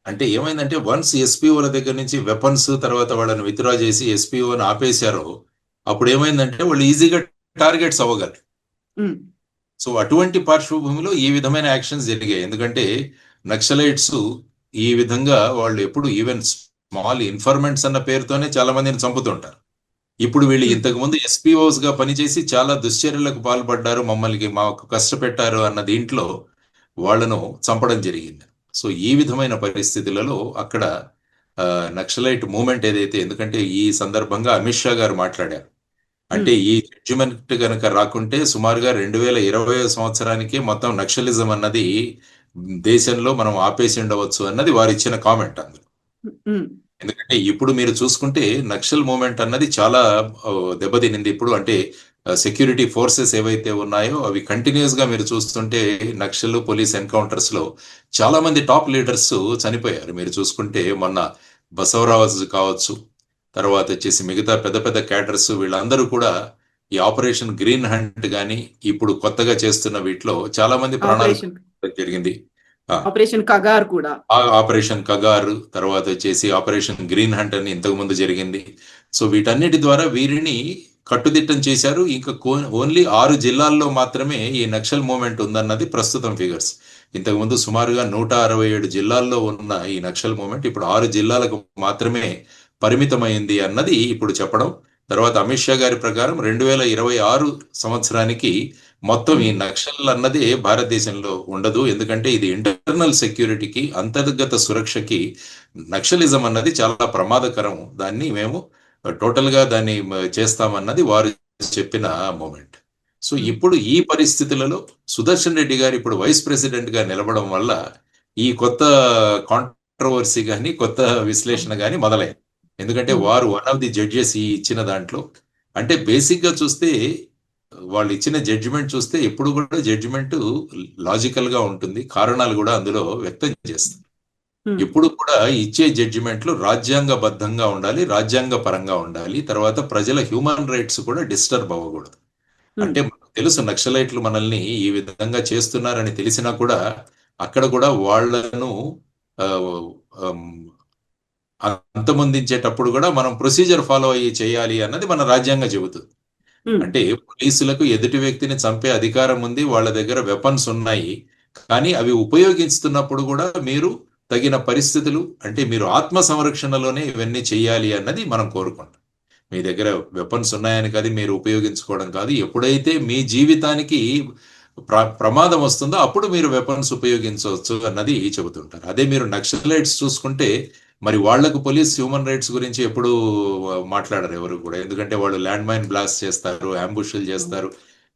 అంటే ఏమైందంటే వన్స్ ఎస్పీఓల దగ్గర నుంచి వెపన్స్ తర్వాత వాళ్ళని విత్డ్రా చేసి ఎస్పీఓని ఆపేశారో అప్పుడు ఏమైందంటే వాళ్ళు ఈజీగా టార్గెట్స్ అవ్వగలరు. సో అటువంటి పార్శ్వభూమిలో ఈ విధమైన యాక్షన్స్ జరిగాయి. ఎందుకంటే నక్సలైట్స్ ఈ విధంగా వాళ్ళు ఎప్పుడు ఈవెన్ స్మాల్ ఇన్ఫర్మెంట్స్ అన్న పేరుతోనే చాలా మందిని చంపుతుంటారు. ఇప్పుడు వీళ్ళు ఇంతకు ముందు ఎస్పీఓస్ గా పనిచేసి చాలా దుశ్చర్యలకు పాల్పడ్డారు, మమ్మల్ని మాకు కష్టపెట్టారు అన్న దీంట్లో వాళ్లను చంపడం జరిగింది. సో ఈ విధమైన పరిస్థితులలో అక్కడ నక్సలైట్ మూమెంట్ ఏదైతే, ఎందుకంటే ఈ సందర్భంగా అమిత్ షా గారు మాట్లాడారు, అంటే ఈ జడ్జిమెంట్ కనుక రాకుంటే సుమారుగా 2020 సంవత్సరానికి మొత్తం నక్సలిజం అన్నది దేశంలో మనం ఆపేసి ఉండవచ్చు అన్నది వారు ఇచ్చిన కామెంట్ అందులో. ఎందుకంటే ఇప్పుడు మీరు చూసుకుంటే నక్సల్ మూమెంట్ అన్నది చాలా దెబ్బతినింది. ఇప్పుడు అంటే సెక్యూరిటీ ఫోర్సెస్ ఏవైతే ఉన్నాయో అవి కంటిన్యూస్ గా మీరు చూస్తుంటే నక్సల్ పోలీస్ ఎన్కౌంటర్స్ లో చాలా మంది టాప్ లీడర్స్ చనిపోయారు. మీరు చూసుకుంటే మొన్న బసవరాజ్ కావచ్చు, తర్వాత వచ్చేసి మిగతా పెద్ద పెద్ద క్యాడర్స్ వీళ్ళందరూ కూడా ఈ ఆపరేషన్ గ్రీన్ హంట్ గాని ఇప్పుడు కొత్తగా చేస్తున్న వీటిలో చాలా మంది ప్రాణాలు జరిగింది. ఆపరేషన్ కగార్ కూడా, ఆపరేషన్ కగార్, తర్వాత వచ్చేసి ఆపరేషన్ గ్రీన్ హంట్ అని ఇంతకు ముందు జరిగింది. సో వీటన్నిటి ద్వారా వీరిని కట్టుదిట్టం చేశారు. ఇంకా ఓన్లీ 6 జిల్లాల్లో మాత్రమే ఈ నక్సల్ మూవ్మెంట్ ఉందన్నది ప్రస్తుతం ఫిగర్స్. ఇంతకుముందు సుమారుగా 167 జిల్లాల్లో ఉన్న ఈ నక్సల్ మూవ్మెంట్ ఇప్పుడు 6 జిల్లాలకు మాత్రమే పరిమితమైంది అన్నది ఇప్పుడు చెప్పడం. తర్వాత అమిత్ షా గారి ప్రకారం 2026 సంవత్సరానికి మొత్తం ఈ నక్సల్ అన్నది భారతదేశంలో ఉండదు, ఎందుకంటే ఇది ఇంటర్నల్ సెక్యూరిటీకి, అంతర్గత సురక్షకి నక్సలిజం అన్నది చాలా ప్రమాదకరం, దాన్ని మేము టోటల్ గా దాన్ని చేస్తామన్నది వారు చెప్పిన మూమెంట్. సో ఇప్పుడు ఈ పరిస్థితులలో సుదర్శన్ రెడ్డి గారు ఇప్పుడు వైస్ ప్రెసిడెంట్ గా నిలవడం వల్ల ఈ కొత్త కాంట్రవర్సీ గాని కొత్త విశ్లేషణ గాని మొదలైంది. ఎందుకంటే వారు వన్ ఆఫ్ ది జడ్జెస్ ఈ ఇచ్చిన దాంట్లో, అంటే బేసిక్ గా చూస్తే వాళ్ళు ఇచ్చిన జడ్జిమెంట్ చూస్తే ఎప్పుడు కూడా జడ్జిమెంట్ లాజికల్ గా ఉంటుంది, కారణాలు కూడా అందులో వ్యక్తం చేస్తారు. ఎప్పుడు కూడా ఇచ్చే జడ్జిమెంట్లు రాజ్యాంగబద్ధంగా ఉండాలి, రాజ్యాంగ పరంగా ఉండాలి. తర్వాత ప్రజల హ్యూమన్ రైట్స్ కూడా డిస్టర్బ్ అవ్వకూడదు. అంటే మనకు తెలుసు నక్సలైట్లు మనల్ని ఈ విధంగా చేస్తున్నారని తెలిసినా కూడా అక్కడ కూడా వాళ్లను అంతమొందించేటప్పుడు కూడా మనం ప్రొసీజర్ ఫాలో అయ్యి చేయాలి అన్నది మన రాజ్యాంగం చెబుతుంది. అంటే పోలీసులకు ఎదుటి వ్యక్తిని చంపే అధికారం ఉంది, వాళ్ళ దగ్గర వెపన్స్ ఉన్నాయి, కానీ అవి ఉపయోగిస్తున్నప్పుడు కూడా మీరు తగిన పరిస్థితులు, అంటే మీరు ఆత్మ సంరక్షణలోనే ఇవన్నీ చేయాలి అన్నది మనం కోరుకుంటాం. మీ దగ్గర వెపన్స్ ఉన్నాయని కాదు మీరు ఉపయోగించుకోవడం కాదు, ఎప్పుడైతే మీ జీవితానికి ప్రమాదం వస్తుందో అప్పుడు మీరు వెపన్స్ ఉపయోగించవచ్చు అన్నది చెబుతుంటారు. అదే మీరు నక్సలైట్స్ చూసుకుంటే మరి వాళ్లకు పోలీస్ హ్యూమన్ రైట్స్ గురించి ఎప్పుడు మాట్లాడరు ఎవరు కూడా, ఎందుకంటే వాళ్ళు ల్యాండ్ మైన్ బ్లాస్ట్ చేస్తారు, అంబుష్లు చేస్తారు,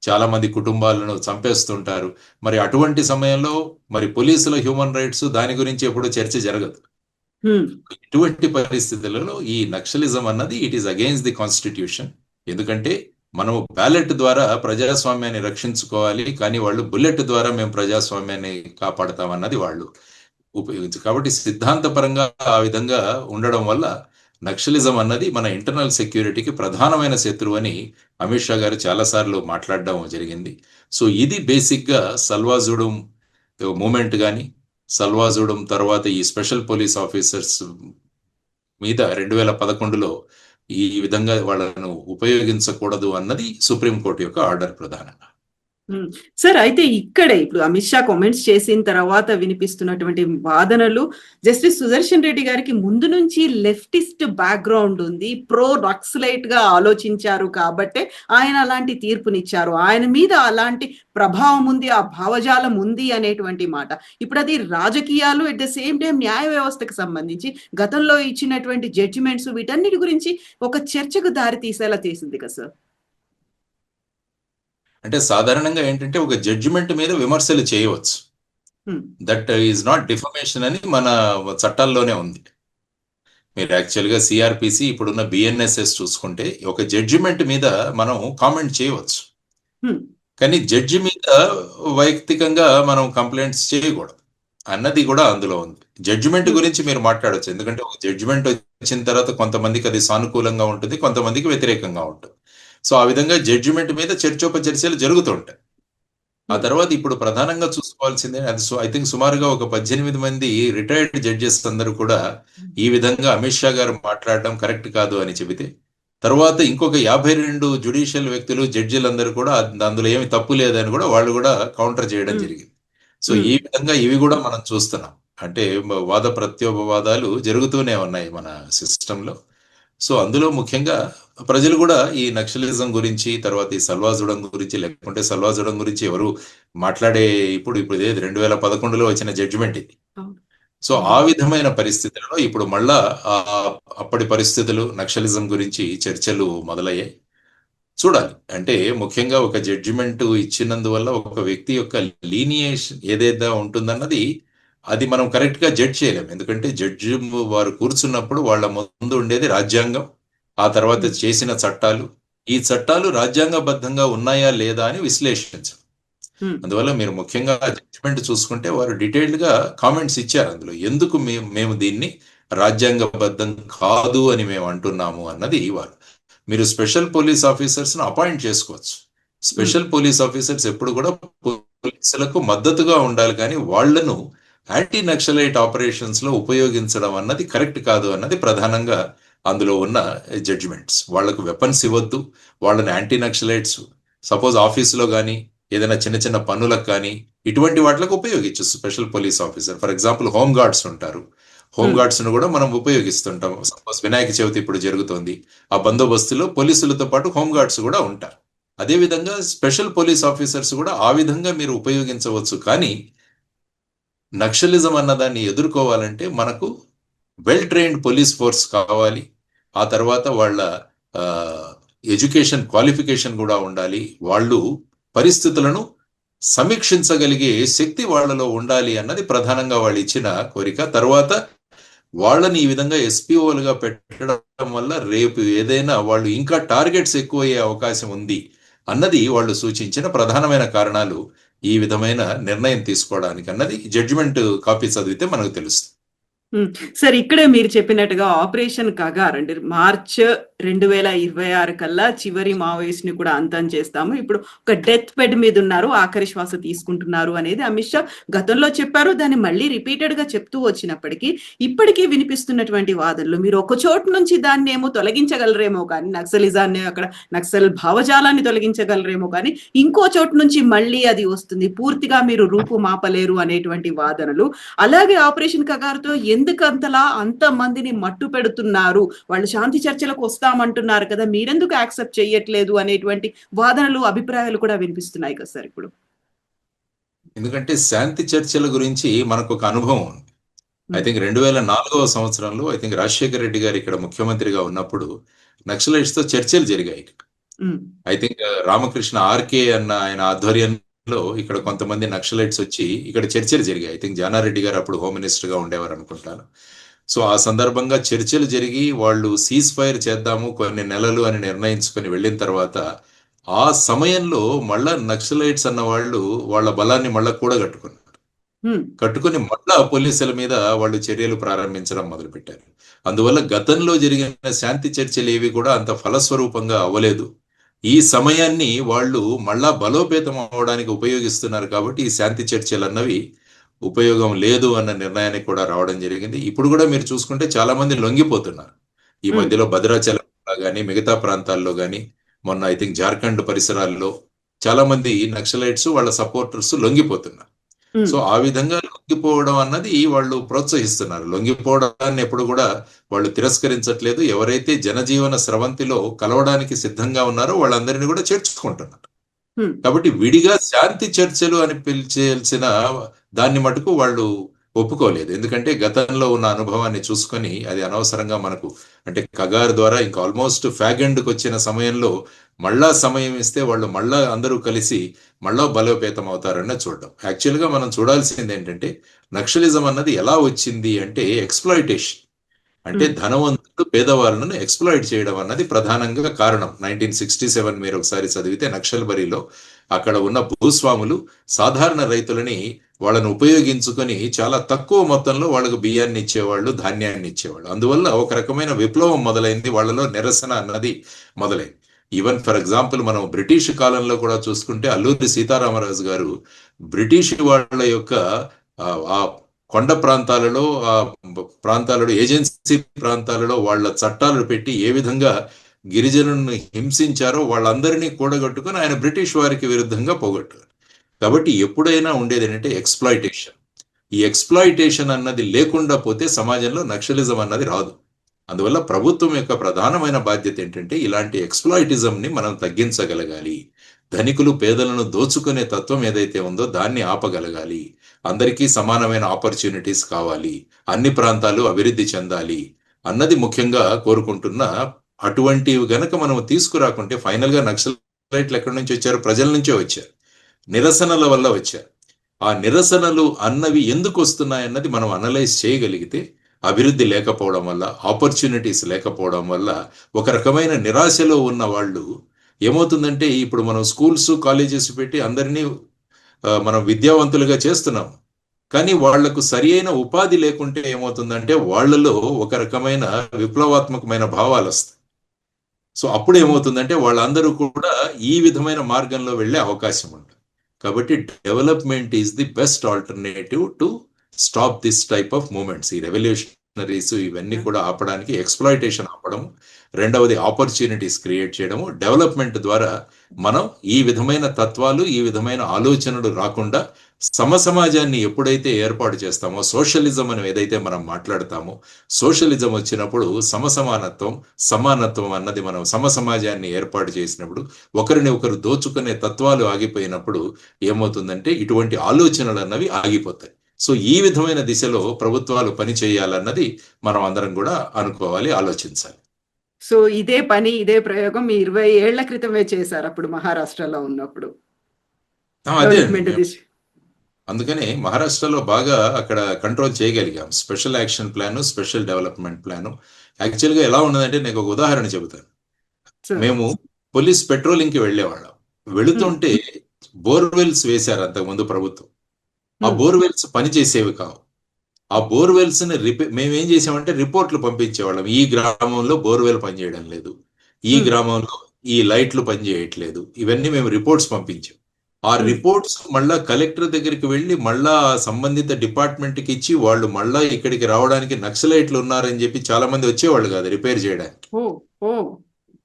చాలా మంది కుటుంబాలను చంపేస్తుంటారు. మరి అటువంటి సమయంలో మరి పోలీసుల హ్యూమన్ రైట్స్ దాని గురించి ఎప్పుడు చర్చ జరగదు. ఇటువంటి పరిస్థితులలో ఈ నక్సలిజం అన్నది it is against the constitution. ఎందుకంటే మనం బ్యాలెట్ ద్వారా ప్రజాస్వామ్యాన్ని రక్షించుకోవాలి, కానీ వాళ్ళు బుల్లెట్ ద్వారా మేము ప్రజాస్వామ్యాన్ని కాపాడతామన్నది వాళ్ళు ఉపయోగించు. కాబట్టి సిద్ధాంతపరంగా ఆ విధంగా ఉండడం వల్ల నక్సలిజం అన్నది మన ఇంటర్నల్ సెక్యూరిటీకి ప్రధానమైన శత్రువు అని అమిత్ షా గారు చాలాసార్లు మాట్లాడడం జరిగింది. సో ఇది బేసిక్గా సల్వాజుడం మూమెంట్ కానీ, సల్వాజుడం తర్వాత ఈ స్పెషల్ పోలీస్ ఆఫీసర్స్ మీద 2011లో ఈ విధంగా వాళ్ళను ఉపయోగించకూడదు అన్నది సుప్రీంకోర్టు యొక్క ఆర్డర్ ప్రధానంగా. సార్, అయితే ఇక్కడే ఇప్పుడు అమిత్ షా కామెంట్స్ చేసిన తర్వాత వినిపిస్తున్నటువంటి వాదనలు, జస్టిస్ సుదర్శన్ రెడ్డి గారికి ముందు నుంచి లెఫ్టిస్ట్ బ్యాక్గ్రౌండ్ ఉంది, ప్రో నక్సలైట్ గా ఆలోచించారు కాబట్టే ఆయన అలాంటి తీర్పునిచ్చారు, ఆయన మీద అలాంటి ప్రభావం ఉంది, ఆ భావజాలం ఉంది అనేటువంటి మాట. ఇప్పుడు అది రాజకీయాలు, ఎట్ ద సేమ్ టైం న్యాయ వ్యవస్థకు సంబంధించి గతంలో ఇచ్చినటువంటి జడ్జిమెంట్స్, వీటన్నిటి గురించి ఒక చర్చకు దారి తీసేలా చేసింది కదా సార్. అంటే సాధారణంగా ఏంటంటే ఒక జడ్జిమెంట్ మీద విమర్శలు చేయవచ్చు, దట్ ఈజ్ నాట్ డిఫమేషన్ అని మన చట్టాల్లోనే ఉంది. మీరు యాక్చువల్గా సిఆర్పిసి ఇప్పుడున్న బిఎన్ఎస్ఎస్ చూసుకుంటే ఒక జడ్జిమెంట్ మీద మనం కామెంట్ చేయవచ్చు, కానీ జడ్జి మీద వైయక్తికంగా మనం కంప్లైంట్స్ చేయకూడదు అన్నది కూడా అందులో ఉంది. జడ్జిమెంట్ గురించి మీరు మాట్లాడవచ్చు, ఎందుకంటే ఒక జడ్జిమెంట్ వచ్చిన తర్వాత కొంతమందికి అది సానుకూలంగా ఉంటుంది, కొంతమందికి వ్యతిరేకంగా ఉంటుంది. సో ఆ విధంగా జడ్జిమెంట్ మీద చర్చోపచర్చలు జరుగుతుంటాయి. ఆ తర్వాత ఇప్పుడు ప్రధానంగా చూసుకోవాల్సిందే, అది ఐ థింక్ సుమారుగా ఒక 18 మంది రిటైర్డ్ జడ్జెస్ అందరూ కూడా ఈ విధంగా అమిత్ షా గారు మాట్లాడడం కరెక్ట్ కాదు అని చెబితే, తర్వాత ఇంకొక 52 జ్యుడిషియల్ వ్యక్తులు, జడ్జిలందరూ కూడా అందులో ఏమి తప్పు లేదని కూడా వాళ్ళు కూడా కౌంటర్ చేయడం జరిగింది. సో ఈ విధంగా ఇవి కూడా మనం చూస్తున్నాం, అంటే వాద ప్రత్యోపవాదాలు జరుగుతూనే ఉన్నాయి మన సిస్టంలో. సో అందులో ముఖ్యంగా ప్రజలు కూడా ఈ నక్సలిజం గురించి, తర్వాత ఈ సల్వాజుడం గురించి, లేకుంటే సల్వాజుడం గురించి ఎవరు మాట్లాడే ఇప్పుడు 2011లో వచ్చిన జడ్జిమెంట్ ఇది. సో ఆ విధమైన పరిస్థితులలో ఇప్పుడు మళ్ళా అప్పటి పరిస్థితులు, నక్సలిజం గురించి చర్చలు మొదలయ్యాయి. చూడాలి, అంటే ముఖ్యంగా ఒక జడ్జిమెంట్ ఇచ్చినందువల్ల ఒక వ్యక్తి యొక్క లీనియేషన్ ఏదైతే ఉంటుందన్నది అది మనం కరెక్ట్ గా జడ్జ్ చేయలేము. ఎందుకంటే జడ్జి వారు కూర్చున్నప్పుడు వాళ్ళ ముందు ఉండేది రాజ్యాంగం, ఆ తర్వాత చేసిన చట్టాలు, ఈ చట్టాలు రాజ్యాంగబద్ధంగా ఉన్నాయా లేదా అని విశ్లేషించడం. అందువల్ల మీరు ముఖ్యంగా జడ్జిమెంట్ చూసుకుంటే వారు డీటెయిల్డ్ గా కామెంట్స్ ఇచ్చారు అందులో, ఎందుకు మేము దీన్ని రాజ్యాంగబద్ధం కాదు అని మేము అంటున్నాము అన్నది. వారు మీరు స్పెషల్ పోలీస్ ఆఫీసర్స్ ను అపాయింట్ చేసుకోవచ్చు, స్పెషల్ పోలీస్ ఆఫీసర్స్ ఎప్పుడు కూడా పోలీసులకు మద్దతుగా ఉండాలి, కానీ వాళ్లను యాంటీ నక్సలైట్ ఆపరేషన్స్ లో ఉపయోగించడం అన్నది కరెక్ట్ కాదు అన్నది ప్రధానంగా అందులో ఉన్న జడ్జిమెంట్స్. వాళ్లకు వెపన్స్ ఇవ్వద్దు, వాళ్ళని యాంటీ నక్సలైట్స్ సపోజ్ ఆఫీసులో కానీ ఏదైనా చిన్న చిన్న పనులకు కానీ ఇటువంటి వాటికి ఉపయోగించు special police officer. For example home guards ఉంటారు, హోమ్ గార్డ్స్ ను కూడా మనం ఉపయోగిస్తుంటాం. సపోజ్ వినాయక చవితి ఇప్పుడు జరుగుతోంది, ఆ బందోబస్తులో పోలీసులతో పాటు హోమ్ గార్డ్స్ కూడా ఉంటారు. అదేవిధంగా స్పెషల్ పోలీస్ ఆఫీసర్స్ కూడా ఆ విధంగా మీరు ఉపయోగించవచ్చు, కానీ నక్సలిజం అన్నదాన్ని ఎదుర్కోవాలంటే మనకు వెల్ ట్రైన్డ్ పోలీస్ ఫోర్స్ కావాలి, ఆ తర్వాత వాళ్ళ ఎడ్యుకేషన్ క్వాలిఫికేషన్ కూడా ఉండాలి, వాళ్ళు పరిస్థితులను సమీక్షించగలిగే శక్తి వాళ్ళలో ఉండాలి అన్నది ప్రధానంగా వాళ్ళు ఇచ్చిన కోరిక. తర్వాత వాళ్ళని ఈ విధంగా ఎస్పీఓలుగా పెట్టడం వల్ల రేపు ఏదైనా వాళ్ళు ఇంకా టార్గెట్స్ ఎక్కువ అయ్యే అవకాశం ఉంది అన్నది వాళ్ళు సూచించిన ప్రధానమైన కారణాలు ఈ విధమైన నిర్ణయం తీసుకోవడానికి అన్నది జడ్జిమెంట్ కాపీ చదివితే మనకు తెలుస్తుంది. సార్, ఇక్కడే మీరు చెప్పినట్టుగా ఆపరేషన్ కగార్ అంటే మార్చ్ 2026 కల్లా చివరి మావోయిస్ట్ ని కూడా అంతం చేస్తాము, ఇప్పుడు ఒక డెత్ బెడ్ మీద ఉన్నారు, ఆఖరి శ్వాస తీసుకుంటున్నారు అనేది అమిత్ షా గతంలో చెప్పారు. దాన్ని మళ్ళీ రిపీటెడ్ గా చెప్తూ వచ్చినప్పటికీ ఇప్పటికీ వినిపిస్తున్నటువంటి వాదనలు, మీరు ఒక చోటు నుంచి దాన్ని ఏమో తొలగించగలరేమో కానీ, నక్సలిజాన్ని అక్కడ నక్సల్ భావజాలాన్ని తొలగించగలరేమో కానీ, ఇంకో చోటు నుంచి మళ్ళీ అది వస్తుంది, పూర్తిగా మీరు రూపు మాపలేరు అనేటువంటి వాదనలు. అలాగే ఆపరేషన్ కగార్తో ఎందుకంతలా అంతమందిని మట్టు పెడుతున్నారు, వాళ్ళు శాంతి చర్చలకు వస్తామంటున్నారు కదా, మీరెందుకు యాక్సెప్ట్ చేయట్లేదు అనేటువంటి వాదనలు, అభిప్రాయాలు కూడా వినిపిస్తున్నాయి కదా సార్ ఇప్పుడు. ఎందుకంటే శాంతి చర్చల గురించి మనకు ఒక అనుభవం ఉంది. ఐ థింక్ 2004వ సంవత్సరంలో ఐ థింక్ రాజశేఖర రెడ్డి గారు ఇక్కడ ముఖ్యమంత్రిగా ఉన్నప్పుడు నక్సలైట్స్ తో చర్చలు జరిగాయి. ఐ థింక్ రామకృష్ణ ఆర్కే అన్న ఆయన ఆధ్వర్యంలో ఇక్కడ కొంతమంది నక్సలైట్స్ వచ్చి ఇక్కడ చర్చలు జరిగాయి. ఐ థింక్ జానారెడ్డి గారు అప్పుడు హోమ్ మినిస్టర్ గా ఉండేవారు అనుకుంటాను. సో ఆ సందర్భంగా చర్చలు జరిగి వాళ్ళు సీజ్ ఫైర్ చేద్దాము కొన్ని నెలలు అని నిర్ణయించుకొని వెళ్ళిన తర్వాత ఆ సమయంలో మళ్ళా నక్సలైట్స్ అన్న వాళ్ళు వాళ్ళ బలాన్ని మళ్ళా కట్టుకొని మళ్ళా పోలీసుల మీద వాళ్ళు చర్యలు ప్రారంభించడం మొదలుపెట్టారు. అందువల్ల గతంలో జరిగిన శాంతి చర్చలు ఏవి కూడా అంత ఫలస్వరూపంగా అవ్వలేదు. ఈ సమయాన్ని వాళ్ళు మళ్ళా బలోపేతం అవడానికి ఉపయోగిస్తున్నారు కాబట్టి ఈ శాంతి చర్చలు అన్నవి ఉపయోగం లేదు అన్న నిర్ణయానికి కూడా రావడం జరిగింది. ఇప్పుడు కూడా మీరు చూసుకుంటే చాలా మంది లొంగిపోతున్నారు. ఈ మధ్యలో భద్రాచలం కానీ మిగతా ప్రాంతాల్లో కానీ, మొన్న ఐ థింక్ జార్ఖండ్ పరిసరాల్లో చాలా మంది నక్సలైట్స్ వాళ్ళ సపోర్టర్స్ లొంగిపోతున్నారు. సో ఆ విధంగా లొంగిపోవడం అన్నది వాళ్ళు ప్రోత్సహిస్తున్నారు. లొంగిపోవడాన్ని ఎప్పుడు కూడా వాళ్ళు తిరస్కరించట్లేదు. ఎవరైతే జనజీవన స్రవంతిలో కలవడానికి సిద్ధంగా ఉన్నారో వాళ్ళందరినీ కూడా చేర్చుకుంటున్నారు. కాబట్టి విడిగా శాంతి చర్చలు అని పిలిచేయాల్సిన దాన్ని మటుకు వాళ్ళు ఒప్పుకోలేదు. ఎందుకంటే గతంలో ఉన్న అనుభవాన్ని చూసుకొని అది అనవసరంగా మనకు అంటే కగార్ ద్వారా ఇంకా ఆల్మోస్ట్ ఫ్యాగెండ్కి వచ్చిన సమయంలో మళ్ళా సమయం ఇస్తే వాళ్ళు మళ్ళా అందరూ కలిసి మళ్ళా బలోపేతం అవుతారన్న చూడడం. యాక్చువల్గా మనం చూడాల్సింది ఏంటంటే నక్సలిజం అన్నది ఎలా వచ్చింది అంటే ఎక్స్ప్లాయిటేషన్, అంటే ధనవంతులు పేదవాళ్ళను ఎక్స్ప్లాయిట్ చేయడం అన్నది ప్రధానంగా కారణం. 1967 మీరు ఒకసారి చదివితే నక్సల్బరీలో అక్కడ ఉన్న భూస్వాములు సాధారణ రైతులని వాళ్ళని ఉపయోగించుకొని చాలా తక్కువ మొత్తంలో వాళ్ళకు బియ్యాన్ని ఇచ్చేవాళ్ళు, ధాన్యాన్ని ఇచ్చేవాళ్ళు. అందువల్ల ఒక రకమైన విప్లవం మొదలైంది, వాళ్ళలో నిరసన అన్నది మొదలైంది. ఈవెన్ ఫర్ ఎగ్జాంపుల్ మనం బ్రిటిష్ కాలంలో కూడా చూసుకుంటే అల్లూరి సీతారామరాజు గారు బ్రిటిష్ వాళ్ళ యొక్క ఆ కొండ ప్రాంతాలలో ఏజెన్సీ ప్రాంతాలలో వాళ్ళ చట్టాలు పెట్టి ఏ విధంగా గిరిజనులను హింసించారో వాళ్ళందరినీ కూడగట్టుకుని ఆయన బ్రిటిష్ వారికి విరుద్ధంగా పోగొట్టారు. కాబట్టి ఎప్పుడైనా ఉండేది ఏంటంటే ఎక్స్ప్లాయిటేషన్. ఈ ఎక్స్ప్లాయిటేషన్ అన్నది లేకుండా పోతే సమాజంలో నక్సలిజం అన్నది రాదు. అందువల్ల ప్రభుత్వం యొక్క ప్రధానమైన బాధ్యత ఏంటంటే ఇలాంటి ఎక్స్ప్లాయిటిజంని మనం తగ్గించగలగాలి. ధనికులు పేదలను దోచుకునే తత్వం ఏదైతే ఉందో దాన్ని ఆపగలగాలి. అందరికీ సమానమైన ఆపర్చునిటీస్ కావాలి, అన్ని ప్రాంతాలు అభివృద్ధి చెందాలి అన్నది ముఖ్యంగా కోరుకుంటున్న అటువంటివి గనక మనం తీసుకురాకుంటే ఫైనల్ గా నక్సలైట్లు ఎక్కడి నుంచి వచ్చారు? ప్రజల నుంచే వచ్చారు, నిరసనల వల్ల వచ్చారు. ఆ నిరసనలు అన్నవి ఎందుకు వస్తున్నాయన్నది మనం అనలైజ్ చేయగలిగితే అభివృద్ధి లేకపోవడం వల్ల, ఆపర్చునిటీస్ లేకపోవడం వల్ల ఒక రకమైన నిరాశలో ఉన్న వాళ్ళు ఏమవుతుందంటే ఇప్పుడు మనం స్కూల్స్ కాలేజెస్ పెట్టి అందరినీ మనం విద్యావంతులుగా చేస్తున్నాం, కానీ వాళ్లకు సరి అయిన ఉపాధి లేకుంటే ఏమవుతుందంటే వాళ్ళలో ఒక రకమైన విప్లవాత్మకమైన భావాలు వస్తాయి. సో అప్పుడు ఏమవుతుందంటే వాళ్ళందరూ కూడా ఈ విధమైన మార్గంలో వెళ్ళే అవకాశం ఉంటుంది. కాబట్టి development is the best alternative to stop this type of movements. ఈ రెవల్యూషనరీస్ ఇవన్నీ కూడా ఆపడానికి ఎక్స్ప్లాయిటేషన్ ఆపడం, రెండవది ఆపర్చునిటీస్ క్రియేట్ చేయడము. డెవలప్మెంట్ ద్వారా మనం ఈ విధమైన తత్వాలు, ఈ విధమైన ఆలోచనలు రాకుండా సమసమాజాన్ని ఎప్పుడైతే ఏర్పాటు చేస్తామో, సోషలిజం అని ఏదైతే మనం మాట్లాడతామో, సోషలిజం వచ్చినప్పుడు సమానత్వం అన్నది మనం సమసమాజాన్ని ఏర్పాటు చేసినప్పుడు, ఒకరిని ఒకరు దోచుకునే తత్వాలు ఆగిపోయినప్పుడు ఏమవుతుందంటే ఇటువంటి ఆలోచనలు అన్నవి ఆగిపోతాయి. సో ఈ విధమైన దిశలో ప్రభుత్వాలు పని చేయాలన్నది మనం అందరం కూడా అనుకోవాలి, ఆలోచించాలి. సో ఇదే పని, ఇదే ప్రయోగం మీ 20 ఏళ్ల క్రితమే చేశారు అప్పుడు మహారాష్ట్రలో ఉన్నప్పుడు. అదే అందుకనే మహారాష్ట్రలో బాగా అక్కడ కంట్రోల్ చేయగలిగాం. Special action plan, special development plan. యాక్చువల్గా ఎలా ఉన్నదంటే నేను ఒక ఉదాహరణ చెబుతాను. మేము పోలీస్ పెట్రోలింగ్కి వెళ్ళేవాళ్ళం. వెళుతుంటే బోర్వెల్స్ వేశారు అంతకుముందు ప్రభుత్వం. ఆ బోర్వెల్స్ పనిచేసేవి కావు. ఆ బోర్వెల్స్ ని మేమేం చేసామంటే రిపోర్ట్లు పంపించేవాళ్ళం. ఈ గ్రామంలో బోర్వెల్ పనిచేయడం లేదు, ఈ గ్రామంలో ఈ లైట్లు పనిచేయట్లేదు, ఇవన్నీ మేము రిపోర్ట్స్ పంపించాం. ఆ రిపోర్ట్స్ మళ్ళా కలెక్టర్ దగ్గరికి వెళ్ళి మళ్ళా సంబంధిత డిపార్ట్మెంట్ కి ఇచ్చి వాళ్ళు మళ్ళా ఇక్కడికి రావడానికి నక్సలైట్లు ఉన్నారని చెప్పి చాలా మంది వచ్చేవాళ్ళు కాదు రిపేర్ చేయడానికి.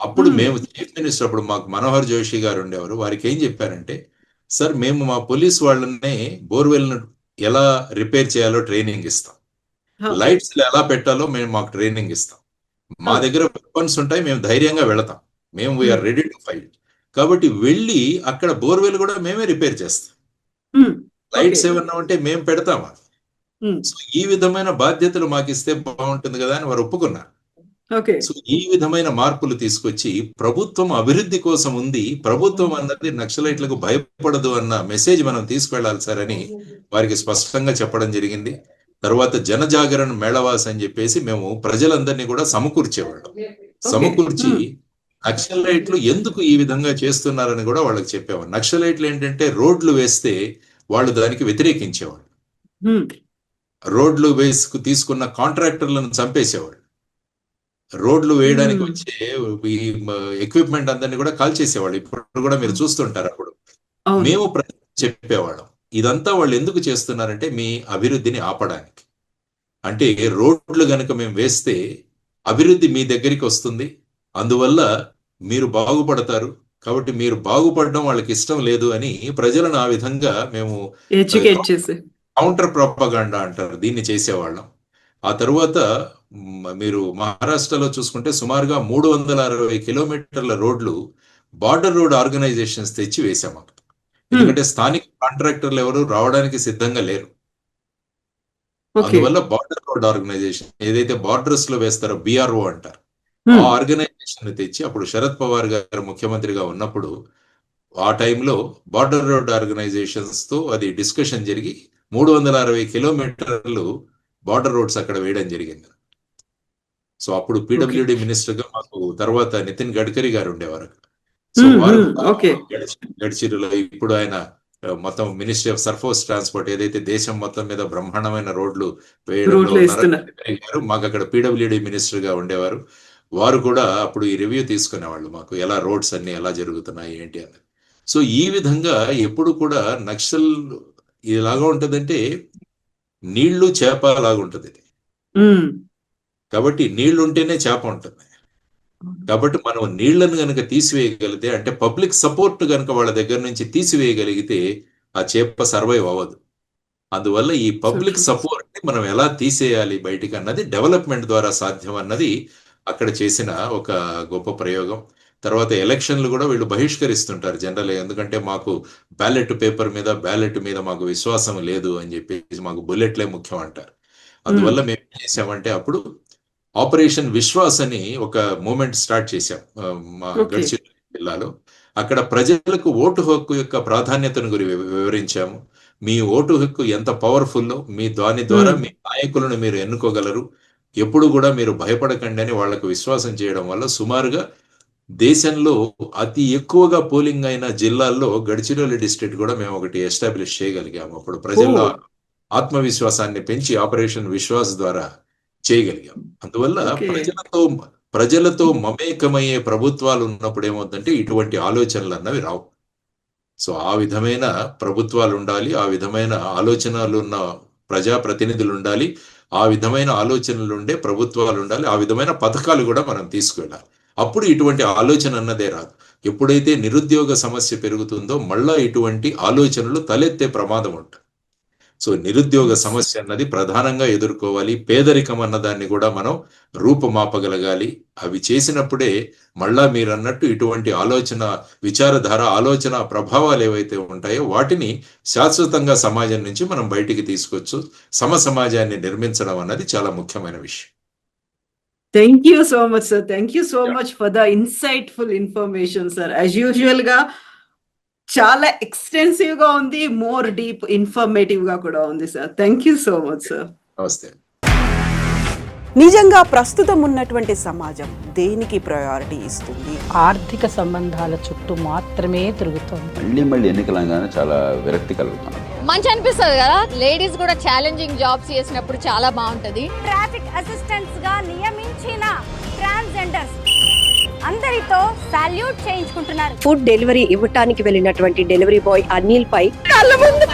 అప్పుడు మేము చీఫ్ మినిస్టర్, అప్పుడు మాకు మనోహర్ జోషి గారు ఉండేవారు, వారికి ఏం చెప్పారంటే, సార్ మేము మా పోలీస్ వాళ్ళనే బోర్వెల్ ఎలా రిపేర్ చేయాలో ట్రైనింగ్ ఇస్తాం, లైట్స్ ఎలా పెట్టాలో మేము మాకు ట్రైనింగ్ ఇస్తాం, మా దగ్గర వెపన్స్ ఉంటాయి, మేము ధైర్యంగా వెళతాం, మేము వీఆర్ రెడీ టు ఫైట్. కాబట్టి వెళ్ళి అక్కడ బోర్వెల్ కూడా మేమే రిపేర్ చేస్తాం, లైట్స్ ఏమన్నా ఉంటే మేము పెడతామా. సో ఈ విధమైన బాధ్యతలు మాకు ఇస్తే బాగుంటుంది కదా అని వారు ఒప్పుకున్నారు. సో ఈ విధమైన మార్పులు తీసుకొచ్చి ప్రభుత్వం అభివృద్ధి కోసం ఉంది, ప్రభుత్వం అన్నది నక్సలైట్లకు భయపడదు అన్న మెసేజ్ మనం తీసుకెళ్లాలి సార్ అని వారికి స్పష్టంగా చెప్పడం జరిగింది. తర్వాత జనజాగరణ మేళవాస్ అని చెప్పేసి మేము ప్రజలందరినీ కూడా సమకూర్చేవాళ్ళం. సమకూర్చి నక్సలైట్లు ఎందుకు ఈ విధంగా చేస్తున్నారని కూడా వాళ్ళకి చెప్పేవాళ్ళు. నక్సలైట్లు ఏంటంటే రోడ్లు వేస్తే వాళ్ళు దానికి వ్యతిరేకించేవాళ్ళు, రోడ్లు వేసుకు తీసుకున్న కాంట్రాక్టర్లను చంపేసేవాళ్ళు, రోడ్లు వేయడానికి వచ్చే ఈ ఎక్విప్మెంట్ అందరినీ కూడా కాల్చేసేవాళ్ళు. ఇప్పుడు కూడా మీరు చూస్తుంటారు. అప్పుడు మేము చెప్పేవాళ్ళం, ఇదంతా వాళ్ళు ఎందుకు చేస్తున్నారంటే మీ అభివృద్ధిని ఆపడానికి. అంటే రోడ్లు గనక మేము వేస్తే అభివృద్ధి మీ దగ్గరికి వస్తుంది, అందువల్ల మీరు బాగుపడతారు, కాబట్టి మీరు బాగుపడడం వాళ్ళకి ఇష్టం లేదు అని ప్రజలను ఆ విధంగా మేము కౌంటర్ ప్రొపగండా అంటారు దీన్ని చేసేవాళ్ళం. ఆ తర్వాత మీరు మహారాష్ట్రలో చూసుకుంటే సుమారుగా 360 కిలోమీటర్ల రోడ్లు బార్డర్ రోడ్ ఆర్గనైజేషన్స్ తెచ్చి వేసాం అక్కడ. ఎందుకంటే స్థానిక కాంట్రాక్టర్లు ఎవరు రావడానికి సిద్ధంగా లేరు. అందువల్ల బార్డర్ రోడ్ ఆర్గనైజేషన్ ఏదైతే బార్డర్స్ లో వేస్తారో బిఆర్ఓ అంటారు, ఆ ఆర్గనైజేషన్ తెచ్చి అప్పుడు శరద్ పవార్ గారు ముఖ్యమంత్రిగా ఉన్నప్పుడు ఆ టైంలో బార్డర్ రోడ్ ఆర్గనైజేషన్స్ తో అది డిస్కషన్ జరిగి 360 కిలోమీటర్లు బార్డర్ రోడ్స్ అక్కడ వేయడం జరిగింది. సో అప్పుడు పీడబ్ల్యూడి మినిస్టర్ గా మాకు తర్వాత నితిన్ గడ్కరీ గారు ఉండేవారు. సో వారు గడ్చిరోలో ఇప్పుడు ఆయన మొత్తం మినిస్ట్రీ ఆఫ్ సర్ఫేస్ ట్రాన్స్పోర్ట్ ఏదైతే దేశం మొత్తం మీద బ్రహ్మాండమైన రోడ్లు వేయడం, మాకు అక్కడ పీడబ్ల్యూడి మినిస్టర్ గా ఉండేవారు. వారు కూడా అప్పుడు ఈ రివ్యూ తీసుకునేవాళ్ళు మాకు, ఎలా రోడ్స్ అన్ని ఎలా జరుగుతున్నాయి ఏంటి అన్నది. సో ఈ విధంగా ఎప్పుడు కూడా నక్సల్ ఇలాగా ఉంటదంటే నీళ్లు చేప లాగుంటది. కాబట్టి నీళ్లు ఉంటేనే చేప ఉంటుంది. కాబట్టి మనం నీళ్లను గనక తీసివేయగలిగితే, అంటే పబ్లిక్ సపోర్ట్ గనక వాళ్ళ దగ్గర నుంచి తీసివేయగలిగితే ఆ చేప సర్వైవ్ అవ్వదు. అందువల్ల ఈ పబ్లిక్ సపోర్ట్ ని మనం ఎలా తీసేయాలి బయటికి అన్నది డెవలప్మెంట్ ద్వారా సాధ్యం అన్నది అక్కడ చేసిన ఒక గొప్ప ప్రయోగం. తర్వాత ఎలక్షన్లు కూడా వీళ్ళు బహిష్కరిస్తుంటారు జనరల్, ఎందుకంటే మాకు బ్యాలెట్ పేపర్ మీద బ్యాలెట్ మీద మాకు విశ్వాసం లేదు అని చెప్పేసి, మాకు బుల్లెట్లే ముఖ్యం అంటారు. అందువల్ల మేము ఏం చేసామంటే అప్పుడు ఆపరేషన్ విశ్వాస్ అని ఒక మూమెంట్ స్టార్ట్ చేశాం మా గడ్చిరోలి జిల్లాలో. అక్కడ ప్రజలకు ఓటు హక్కు యొక్క ప్రాధాన్యతను గురించి వివరించాము. మీ ఓటు హక్కు ఎంత పవర్ఫుల్లో, మీ దాని ద్వారా మీ నాయకులను మీరు ఎన్నుకోగలరు, ఎప్పుడు కూడా మీరు భయపడకండి అని వాళ్లకు విశ్వాసం చేయడం వల్ల సుమారుగా దేశంలో అతి ఎక్కువగా పోలింగ్ అయిన జిల్లాల్లో గడ్చిరోలి డిస్ట్రిక్ట్ కూడా మేము ఒకటి ఎస్టాబ్లిష్ చేయగలిగాము. అప్పుడు ప్రజల్లో ఆత్మవిశ్వాసాన్ని పెంచి ఆపరేషన్ విశ్వాస్ ద్వారా చేయగలిగాం. అందువల్ల ప్రజలతో మమేకమయ్యే ప్రభుత్వాలు ఉన్నప్పుడు ఏమవుతుందంటే ఇటువంటి ఆలోచనలు అన్నవి రావు. సో ఆ విధమైన ప్రభుత్వాలు ఉండాలి, ఆ విధమైన ఆలోచనలు ఉన్న ప్రజాప్రతినిధులు ఉండాలి, ఆ విధమైన ఆలోచనలు ఉండే ప్రభుత్వాలు ఉండాలి, ఆ విధమైన పథకాలు కూడా మనం తీసుకెళ్ళాలి. అప్పుడు ఇటువంటి ఆలోచన అన్నదే రాదు. ఎప్పుడైతే నిరుద్యోగ సమస్య పెరుగుతుందో మళ్ళా ఇటువంటి ఆలోచనలు తలెత్తే ప్రమాదం ఉంటుంది. సో నిరుద్యోగ సమస్య అన్నది ప్రధానంగా ఎదుర్కోవాలి, పేదరికం అన్నదాన్ని కూడా మనం రూపుమాపగలగాలి. అవి చేసినప్పుడే మళ్ళా మీరు అన్నట్టు ఇటువంటి ఆలోచన విచారధార ఆలోచన ప్రభావాలు ఏవైతే ఉంటాయో వాటిని శాశ్వతంగా సమాజం నుంచి మనం బయటికి తీసుకొచ్చు సమాజాన్ని నిర్మించడం అన్నది చాలా ముఖ్యమైన విషయం. Thank you so much, sir. Thank you so much for the insightful information, sir. As usual గా చాలా ఎక్స్టెన్సివ్ గా ఉంది, మోర్ డీప్ ఇన్ఫర్మేటివ్ గా కూడా ఉంది sir. Thank you so much sir. నమస్తే. నిజంగా ప్రస్తుతం ఉన్నటువంటి సమాజం దేనికి ప్రయారిటీ ఇస్తుంది? ఆర్థిక సంబంధాల చుట్టూ మాత్రమే తిరుగుతోంది. మళ్ళీ ఎన్నికలంగానే చాలా విరక్తి కలుగుతున్నాం. మంచి అనిపిస్తుంది కదా, లేడీస్ కూడా ఛాలెంజింగ్ జాబ్స్ చేసినప్పుడు చాలా బాగుంటది. ట్రాఫిక్ అసిస్టెంట్స్ గా నియమించిన ట్రాన్స్జెండర్స్ అందరితో సాల్యూట్ చేయించుకుంటున్నారు. ఫుడ్ డెలివరీ ఇవ్వటానికి వెళ్ళినటువంటి డెలివరీ బాయ్ అనిల్ పై కళ్ళ ముందు